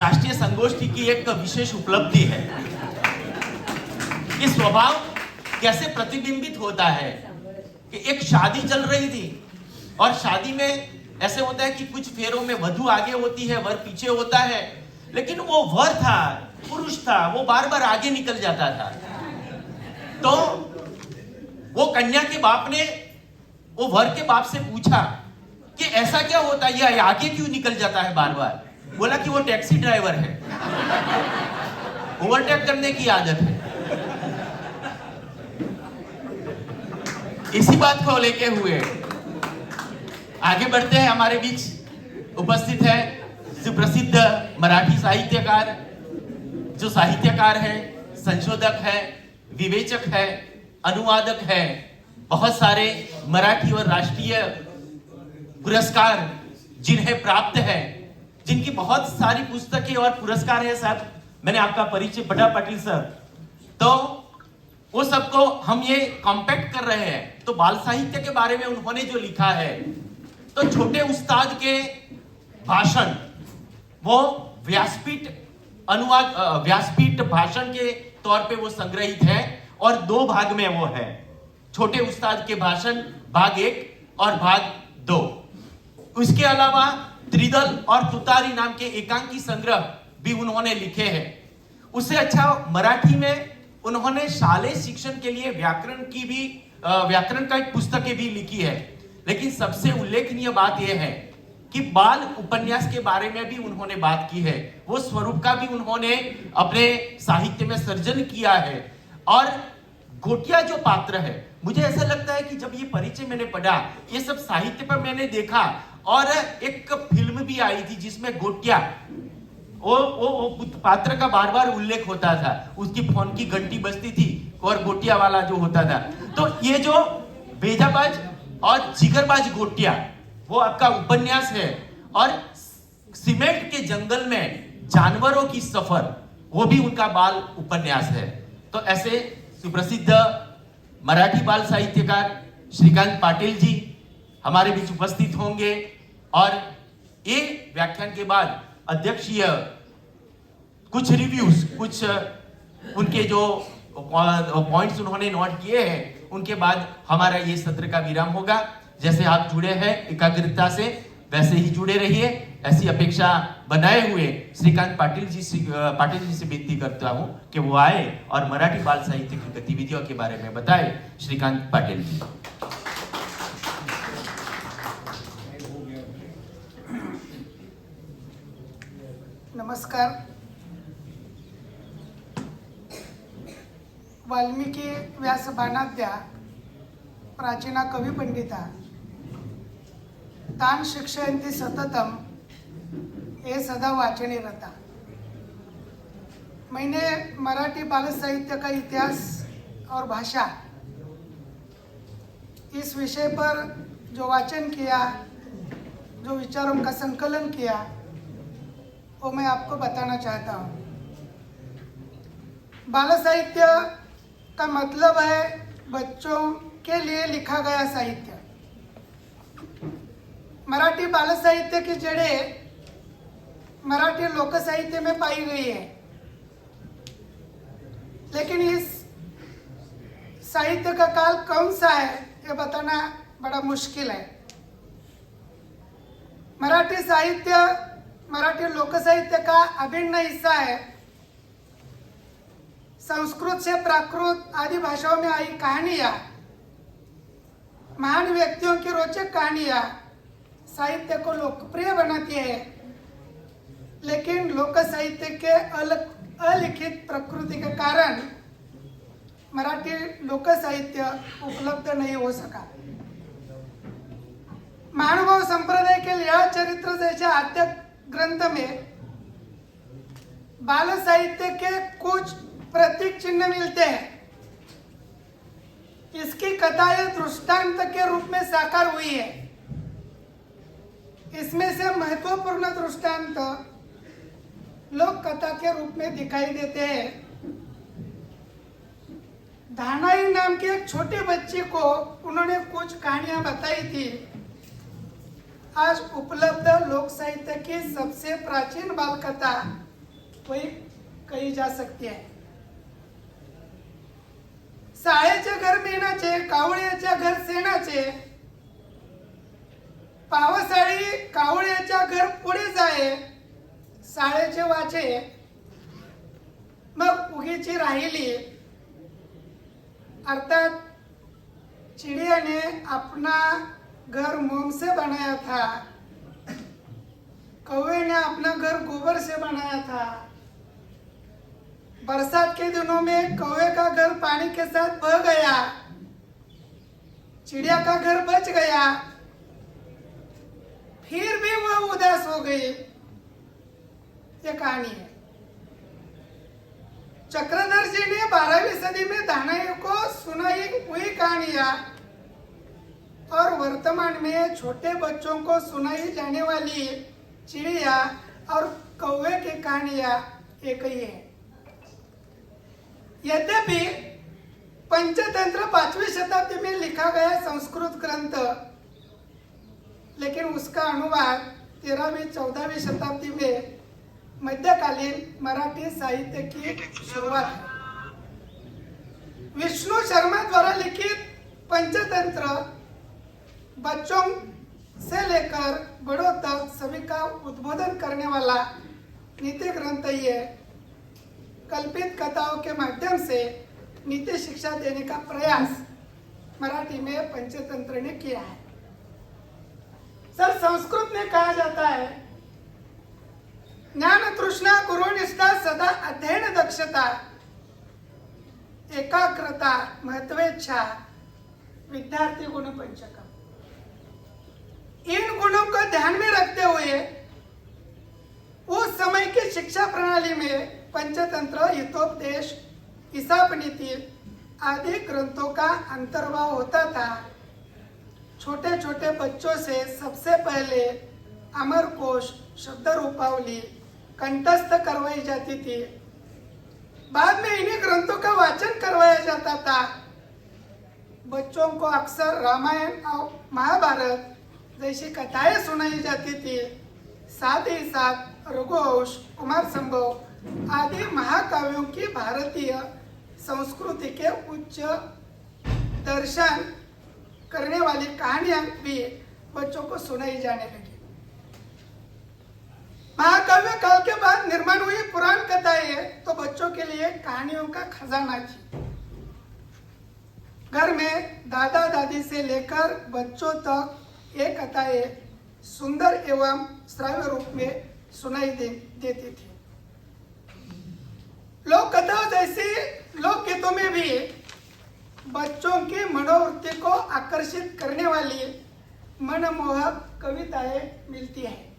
राष्ट्रीय संगोष्ठी की एक विशेष उपलब्धि है कि स्वभाव कैसे प्रतिबिंबित होता है कि एक शादी चल रही थी और शादी में ऐसे होता है कि कुछ फेरों में वधू आगे होती है, वर पीछे होता है, लेकिन वो वर था, पुरुष था, वो बार बार आगे निकल जाता था। तो वो कन्या के बाप ने वो वर के बाप से पूछा कि ऐसा क्या होता है, ये आगे क्यों निकल जाता है बार बार? बोला कि वो टैक्सी ड्राइवर है, ओवरटेक करने की आदत है। इसी बात को लेके हुए आगे बढ़ते हैं। हमारे बीच उपस्थित है सुप्रसिद्ध मराठी साहित्यकार, जो साहित्यकार है, संशोधक है, विवेचक है, अनुवादक है, बहुत सारे मराठी और राष्ट्रीय पुरस्कार जिन्हें प्राप्त है, जिनकी बहुत सारी पुस्तकें और पुरस्कार है। साहब, मैंने आपका परिचय बड़ा पाटिल सर, तो वो सबको हम ये कॉम्पैक्ट कर रहे हैं। तो बाल साहित्य के बारे में उन्होंने जो लिखा है, तो छोटे उस्ताद के भाषण, वो व्यासपीठ अनुवाद, व्यासपीठ भाषण के तौर पे वो संग्रहित है और 2 भाग में वो है। छोटे उस्ताद के भाषण भाग 1 और भाग 2। उसके अलावा त्रिदल और तुतारी नाम के एकांकी संग्रह भी उन्होंने लिखे हैं। उससे अच्छा मराठी में उन्होंने शालेय शिक्षण के लिए व्याकरण का एक पुस्तकें भी लिखी है। लेकिन सबसे उल्लेखनीय बात यह है कि बाल उपन्यास के बारे में भी उन्होंने बात की है। वो स्वरूप का भी उन्होंने अपने साहित्य में सर्जन किया है। और गोटिया जो पात्र है, मुझे ऐसा लगता है कि जब ये परिचय मैंने पढ़ा, ये सब साहित्य पर मैंने देखा, और एक फिल्म भी आई थी जिसमें गोटिया वो पात्र का बार बार उल्लेख होता था, उसकी फोन की घंटी बजती थी और गोटिया वाला जो होता था। तो ये जो बेजाबाज और जिगरबाज गोटिया, वो आपका उपन्यास है। और सीमेंट के जंगल में जानवरों की सफर, वो भी उनका बाल उपन्यास है। तो ऐसे सुप्रसिद्ध मराठी बाल साहित्यकार श्रीकांत पाटिल जी हमारे बीच उपस्थित होंगे। और ये व्याख्यान के बाद अध्यक्षीय कुछ रिव्यूज, कुछ उनके जो पॉइंट्स उन्होंने नोट किए हैं, उनके बाद हमारा ये सत्र का विराम होगा। जैसे आप जुड़े हैं एकाग्रता से, वैसे ही जुड़े रहिए। ऐसी अपेक्षा बनाए हुए श्रीकांत पाटिल जी से विनती करता हूं कि वो आए और मराठी बाल साहित्य की गतिविधियों के बारे में बताए। श्रीकांत पाटिल जी। नमस्कार। वाल्मिकी व्यास बाणाद्या प्राचीना कवी पंडिता तान शिक्षयन्ति सततम ये सदा वाचनी रहता। मैंने मराठी बाल साहित्य का इतिहास और भाषा, इस विषय पर जो वाचन किया, जो विचारों का संकलन किया, वो मैं आपको बताना चाहता हूँ। बाल साहित्य का मतलब है बच्चों के लिए लिखा गया साहित्य। मराठी बाल साहित्य की जड़ें मराठी लोक साहित्य में पाई गई है, लेकिन इस साहित्य का काल कौन सा है ये बताना बड़ा मुश्किल है। मराठी साहित्य मराठी लोक साहित्य का अभिन्न हिस्सा है। संस्कृत से प्राकृत आदि भाषाओं में आई कहानियां, महान व्यक्तियों की रोचक कहानियां साहित्य को लोकप्रिय बनाती है। लेकिन लोक साहित्य के अलिखित प्रकृति के कारण मराठी लोक साहित्य उपलब्ध नहीं हो सका। महानुभाव संप्रदाय के लीला चरित्र जैसे आद्य ग्रंथ में बाल साहित्य के कुछ प्रतीक चिन्ह मिलते हैं। इसकी कथा दृष्टांत के रूप में साकार हुई है। इसमें से महत्वपूर्ण दृष्टांत लोक कथा के रूप में दिखाई देते हैं। धानाई नाम की एक छोटी बच्ची को उन्होंने कुछ कहानियां बताई थी। आज उपलब्ध लोक साहित्य की सबसे प्राचीन बाल कथा वही कही जा सकती आहे. साळेचे घर मेणाचे, कावळ्याच्या घर सेणाचे, पावसाळी कावळ्याच्या घर पुढे जाये, साळेचे वाचे मग उगीची राहिली. अर्थात चिड़िया ने अपना घर मोम से बनाया था, कौवे ने अपना घर गोबर से बनाया था. बरसात के दिनों में कौवे का घर पानी के साथ बह गया, चिड़िया का घर बच गया, फिर भी वह उदास हो गई. ये कहानी है. चक्रधर जी ने 12वीं सदी में दानाई को सुनाई हुई कहानियां और वर्तमान में छोटे बच्चों को सुनाई जाने वाली चिड़िया और कौवे की कहानियां एक ही है. यद्यपि पंचतंत्र 5वीं शताब्दी में लिखा गया संस्कृत ग्रंथ, लेकिन उसका अनुवाद 13वीं 14वीं शताब्दी में मध्यकालीन मराठी साहित्य की शुरुआत है. विष्णु शर्मा द्वारा लिखित पंचतंत्र बच्चों से लेकर बड़ों तक सभी का उद्बोधन करने वाला नीति ग्रंथ ही है. कल्पित कथाओं के माध्यम से नीति शिक्षा देने का प्रयास मराठी में पंचतंत्र ने किया है. सर, संस्कृत में कहा जाता है, ज्ञान तृष्णा गुरुनिष्ठा सदा अध्ययन दक्षता एकाग्रता महत्वेच्छा विद्यार्थी गुण पंचकम. इन गुणों को ध्यान में रखते हुए उस समय की शिक्षा प्रणाली में पंचतंत्र, हितोपदेश, हिसाब नीति आदि ग्रंथों का अंतर्भाव होता था. छोटे छोटे बच्चों से सबसे पहले अमरकोश, शब्द रूपावली कंठस्थ करवाई जाती थी. बाद में इन्हीं ग्रंथों का वाचन करवाया जाता था. बच्चों को अक्सर रामायण और महाभारत जैसी कथाएं सुनाई जाती थी. साथ ही साथ रघुवंश, कुमार संभव आदि महाकाव्यों की भारतीय संस्कृति के उच्च दर्शन करने वाली कहानियां भी बच्चों को सुनाई जाने लगी. महाकाव्य काल के बाद निर्माण हुई पुराण कथाएं तो बच्चों के लिए कहानियों का खजाना थी. घर में दादा दादी से लेकर बच्चों तक ये कथाएं सुंदर एवं श्राव्य रूप में सुनाई देती थी. लोक कथाओं जैसी लोकगीतों में भी बच्चों की मनोवृत्ति को आकर्षित करने वाली मनमोहक कविताएं मिलती हैं.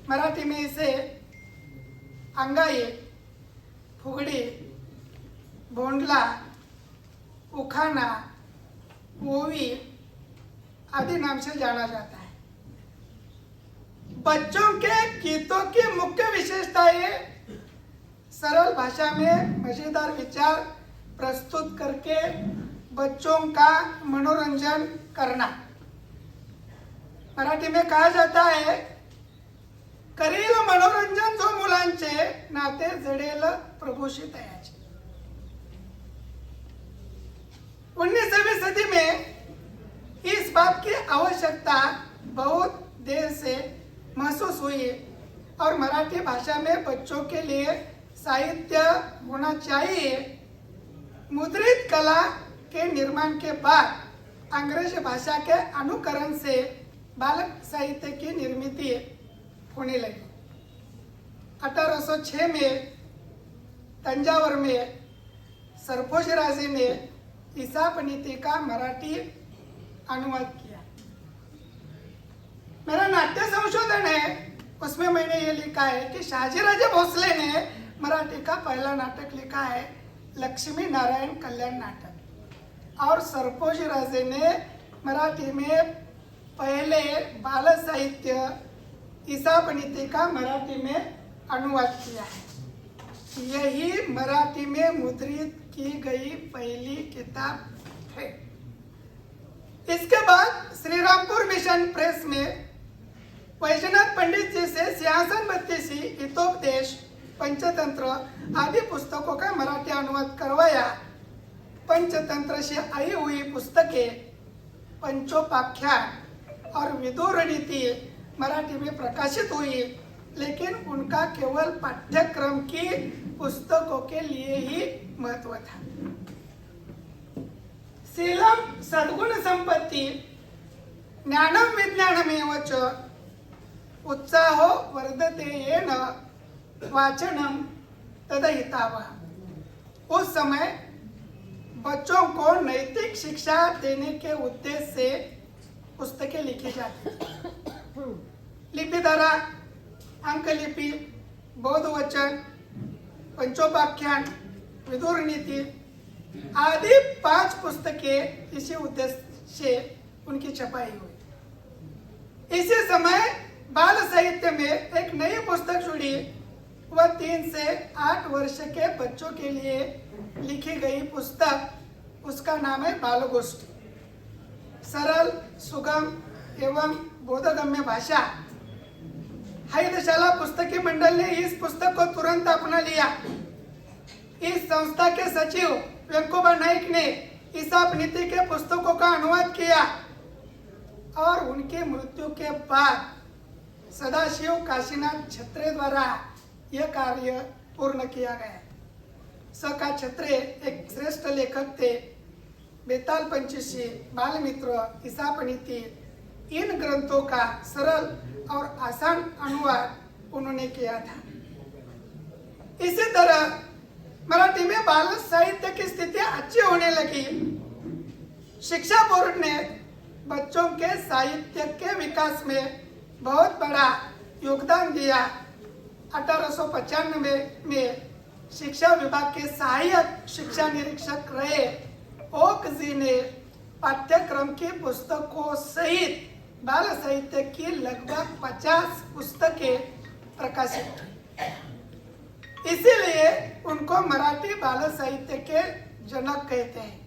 मराठी में इसे अंगाई, फुगडी, भोंडला, उखाना, ओवी आदि नाम से जाना जाता है. बच्चों के गीतों की मुख्य विशेषताएं सरल भाषा में मजेदार विचार प्रस्तुत करके बच्चों का मनोरंजन करना. मराठी में कहा जाता है, करील मनोरंजन जो मुलांचे नाते जडेल प्रभूशी तयाचे. 19वीं सदी में इस बात की आवश्यकता बहुत देर से महसूस हुई और मराठी भाषा में बच्चों के लिए साहित्य होना चाहिए. मुद्रित कला के निर्माण के बाद अंग्रेजी भाषा के अनुकरण से बालक साहित्य की निर्मिती होने लगी. 1806 में तंजावर में सरफोशीराजे ने हिसाब नीति का मराठी अनुवाद किया. मेरा नाट्य संशोधन है, उसमें मैंने ये लिखा है कि शहाजीराजे भोसले ने मराठी का पहला नाटक लिखा है, लक्ष्मी नारायण कल्याण नाटक, और सरफोशीराजे ने मराठी में पहले बाल साहित्य हिसाब नीति का मराठी में अनुवाद किया है. यही मराठी में मुद्रित की गई पहली किताब है. इसके बाद श्रीरामपुर मिशन प्रेस में वैजनाथ पंडित जी से सिंहासन बत्तीसी, हितोपदेश, पंचतंत्र आदि पुस्तकों का मराठी अनुवाद करवाया। पंचतंत्र से आई हुई पुस्तकें, पंचोपाख्यान और विदुर नीति मराठी में प्रकाशित हुई, लेकिन उनका केवल पाठ्यक्रम की पुस्तकों के लिए ही महत्व था। शीलम सद्गुण संपत्ति ज्ञानम विज्ञानमेव च उत्साहो वर्धते येन वाचनम तदहितावह। उस समय बच्चों को नैतिक शिक्षा देने के उद्देश्य से पुस्तकें लिखी जाती थी। लिपिधारा, अंकलिपि, बौद्ध वचन, पंचोपाख्यान, विदुर नीति आदि 5 पुस्तकें इसी उद्देश्य से उनकी छपाई हुई। इसी समय बाल साहित्य में एक नई पुस्तक जुड़ी। वह 3 से 8 वर्ष के बच्चों के लिए लिखी गई पुस्तक, उसका नाम है बालगोष्ठी। सरल, सुगम एवं बोधगम्य भाषा। हाइदशाला पुस्तकी मंडल ने इस पुस्तक को तुरंत अपना लिया। इस संस्था के सचिव वेंकोबा नाइक ने ईसाप नीति के पुस्तकों का अनुवाद किया और उनकी मृत्यु के बाद सदाशिव काशीनाथ छत्रे द्वारा यह कार्य पूर्ण किया गया। स.का. छत्रे एक श्रेष्ठ लेखक थे। बेताल पंचीसी, बाल मित्र, ईसाप नीति, इन ग्रंथों का सरल और आसान अनुवाद उन्होंने किया था। इसी तरह मराठी में बाल साहित्य की स्थिति अच्छी होने लगी। शिक्षा बोर्ड ने बच्चों के साहित्य के विकास में बहुत बड़ा योगदान दिया। 1895 में शिक्षा विभाग के सहायक शिक्षा निरीक्षक रहे ओक जी ने पाठ्यक्रम की पुस्तकों सहित बाल साहित्य की लगभग 50 पुस्तकें प्रकाशित की। इसीलिए उनको मराठी बाल साहित्य के जनक कहते हैं।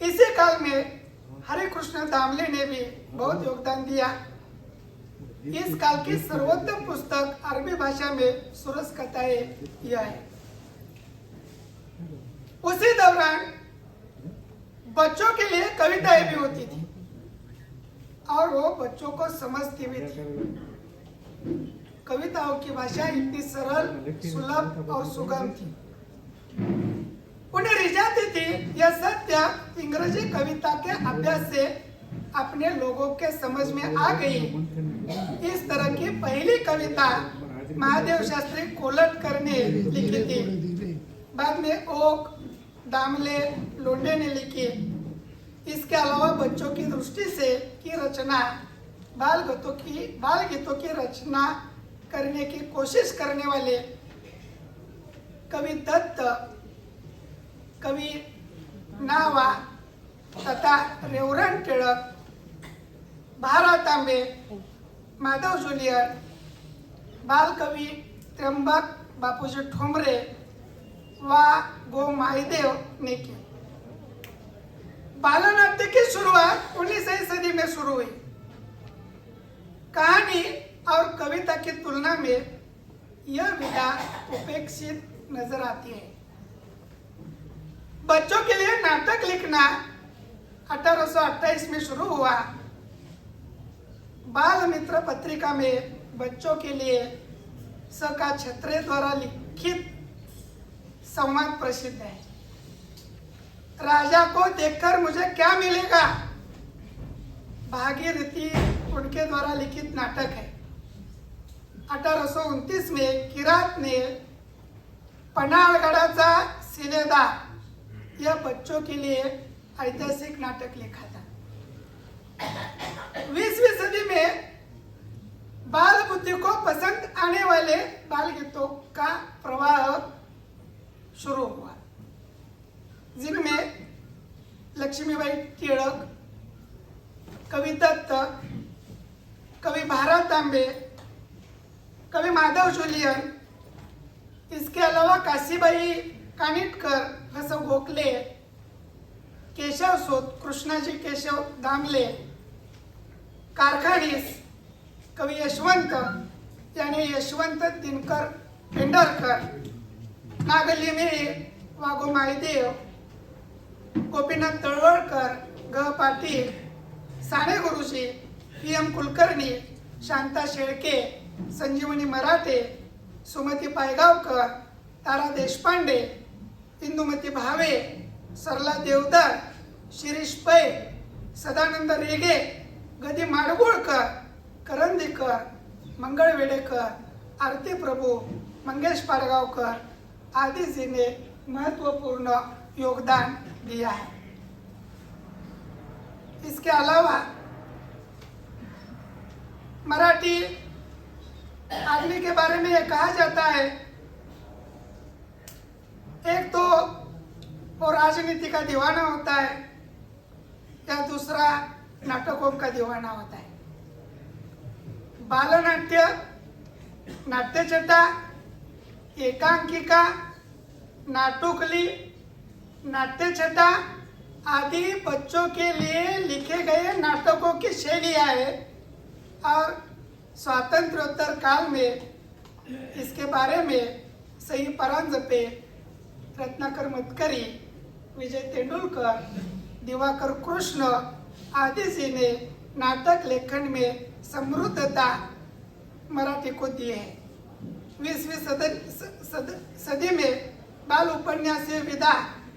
इसी काल में हरे कृष्ण दामले ने भी बहुत योगदान दिया। इस काल की सर्वोत्तम पुस्तक अरबी भाषा में सूरज कथाएं यह है। उसी दौरान बच्चों के लिए कविताएं भी होती थी और वो बच्चों को समझती भी थी। कविताओं की भाषा इतनी सरल, सुलभ और सुगम थी। उन्हें रिझाती थी यह सत्य इंग्रजी कविता के अभ्यास से अपने लोगों के समझ में आ गई। इस तरह की पहली कविता महादेव शास्त्री कोलटकर ने लिखी थी। बाद में ओक, दामले, लोंढे ने लिखी। इसके अलावा बच्चों की दृष्टि से की रचना, बाल गीतों की रचना करने की कोशिश करने वाले कवि दत्त, कवि नावा तथा रेवरन टिळक, भारत तांबे, माधव जुलियर, बाल कवि त्र्यंबक बापूजी ठोंबरे व गो माईदेव ने की। बालनाट्य की शुरुआत 19वीं सदी में शुरू हुई। कहानी और कविता की तुलना में यह विधा उपेक्षित नजर आती है। बच्चों के लिए नाटक लिखना 1828 में शुरू हुआ। बाल मित्र पत्रिका में बच्चों के लिए स.का. छत्रे द्वारा लिखित संवाद प्रसिद्ध है। राजा को देखकर मुझे क्या मिलेगा, भागीरथी उनके द्वारा लिखित नाटक है। 1829 में किरात ने पन्हाळगडाचा सिलेदार यह बच्चों के लिए ऐतिहासिक नाटक लिखा था। 20वीं सदी में बाल बुद्धि को पसंद आने वाले बाल गीतों का प्रवाह शुरू हुआ, जिनमें लक्ष्मीबाई टिळक, कवि दत्त, कवि भारत तांबे, कवि माधव जुलियन, इसके अलावा काशीबाई कानिटकर, हस गोखले, केशव सूत, कृष्णाजी केशव दामले, कारखानीस, कवी यशवंत यानी यशवंत दिनकर पेंढारकर, नागलिमी वाघो मायदेव, गोपीनाथ तळवळकर, ग पाटील, साने गुरुजी, PM कुलकर्णी, शांता शेळके, संजीवनी मराठे, सुमती पायगावकर, तारा देशपांडे, इंदुमती भावे, सरला देवदार, शिरीष पै, सदानंद रेगे, गदी माडगुळकर, करंदीकर, मंगळ वेडेकर, आरती प्रभू, मंगेश पारगावकर आदि जी ने महत्वपूर्ण योगदान दिया है। इसके अलावा मराठी आदमी के बारे में यह कहा जाता है, एक तो वो राजनीति का दीवाना होता है या दूसरा नाटकों का दीवाना होता है। बालनाट्य, नाट्यचटा, एकांकिका, नाटुकली, नाट्यचटा आदि बच्चों के लिए लिखे गए नाटकों की शैलियाँ है और स्वातंत्र्योत्तर काल में इसके बारे में सई परांजपे, रत्नाकर मतकरी, विजय तेंदुलकर, दिवाकर कृष्ण आदि जी ने नाटक लेखन में समृद्धता मराठी को दी है। 20वीं सदी में बाल उपन्यासीय विधा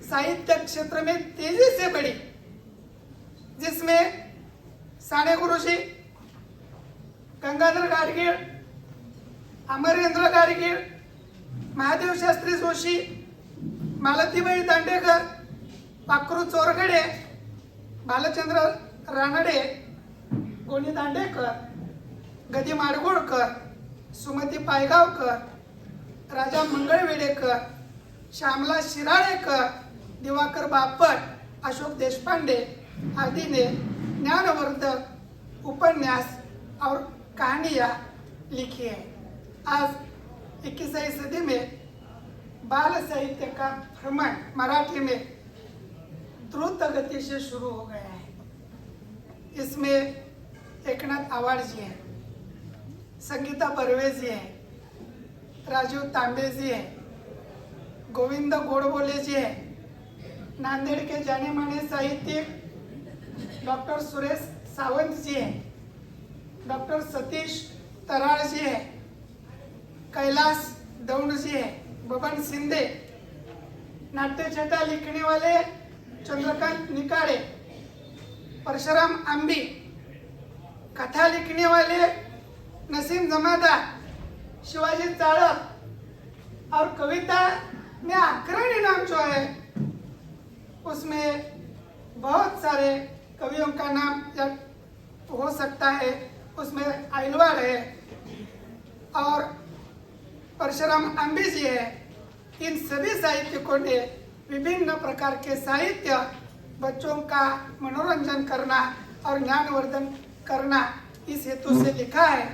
साहित्य क्षेत्र में तेजी से बढ़ी, जिसमें साने गुरुजी, गंगाधर गाडगीळ, अमरेंद्र गाडगीळ, महादेव शास्त्री जोशी, मालतीबाई दांडेकर, पाखरू चोरगडे, भालचंद्र रानडे, गोनी दांडेकर, गदी माडगुळकर, सुमती पायगावकर, राजा मंगळवेडेकर, श्यामला शिराळेकर, दिवाकर बापट, अशोक देशपांडे आदि ने ज्ञानवर्धक उपन्यास और कहानियां लिखी है। आज 21वीं सदी में बाल साहित्य का भ्रमण मराठी में द्रुत गति से शुरू हो गया है। इसमें एकनाथ आवाड जी है, संगीता बर्वे जी है, राजीव तांबे जी है, गोविंद गोडबोले जी है, नांदेड़ के जाने माने साहित्यिक डॉक्टर सुरेश सावंत जी है, डॉक्टर सतीश तराळ जी है, कैलाश दौंड जी है, बबन सिंधे, नाट्यछटा लिखने वाले चंद्रकांत निकाड़े, परशुराम आंबी, कथा लिखने वाले नसीम जमादार, शिवाजी चाळक और कविता में अग्रणी नाम जो है उसमें बहुत सारे कवियों का नाम हो सकता है। उसमें आइलवाड़ है और परशुराम आंबे जी है। इन सभी साहित्यिकों ने विभिन्न प्रकार के साहित्य बच्चों का मनोरंजन करना और ज्ञानवर्धन करना इस हेतु से लिखा है।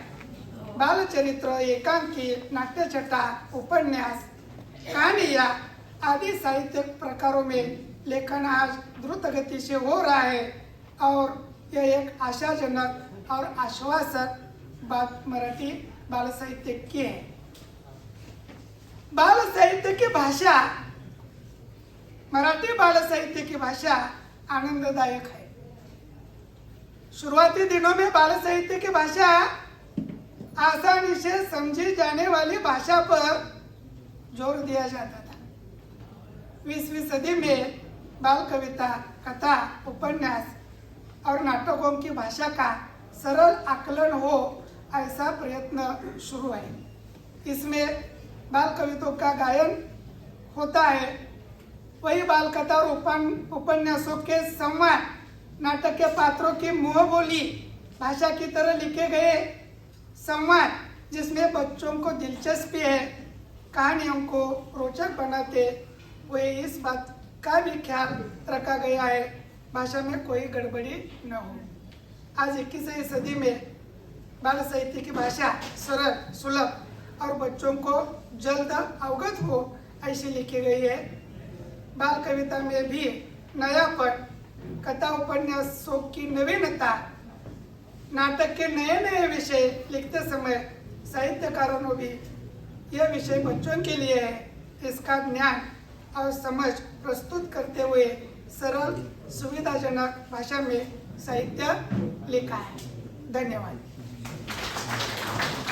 बाल चरित्र, एकांकी, नाट्यछटा, उपन्यास, कहानियां आदि साहित्य प्रकारों में लेखन आज द्रुत गति से हो रहा है और यह एक आशाजनक और आश्वासक बात मराठी बाल साहित्य की है। बाल साहित्य की भाषा, मराठी बाल साहित्य की भाषा आनंददायक है। शुरुआती दिनों में बाल साहित्य की भाषा आसानी से समझी जाने वाली भाषा पर जोर दिया जाता था। 20वीं सदी में बाल कविता, कथा, उपन्यास और नाटकों की भाषा का सरल आकलन हो ऐसा प्रयत्न शुरू है। इसमें बाल कविताओं का गायन होता है, वही बाल कथा और उपन्यासों के संवाद, नाटक के पात्रों की मुंह बोली भाषा की तरह लिखे गए संवाद जिसमें बच्चों को दिलचस्पी है, कहानियों को रोचक बनाते हुए इस बात का भी ख्याल रखा गया है भाषा में कोई गड़बड़ी न हो। आज 21वीं सदी में बाल साहित्य की भाषा सरल, सुलभ और बच्चों को जल्द अवगत हो ऐसी लिखी गई है। बाल कविता में भी नयापन, कथा उपन्यासों की नवीनता, नाटक के नए नए विषय लिखते समय साहित्यकारों ने भी यह विषय बच्चों के लिए है, इसका ज्ञान और समझ प्रस्तुत करते हुए सरल सुविधाजनक भाषा में साहित्य लिखा है। धन्यवाद।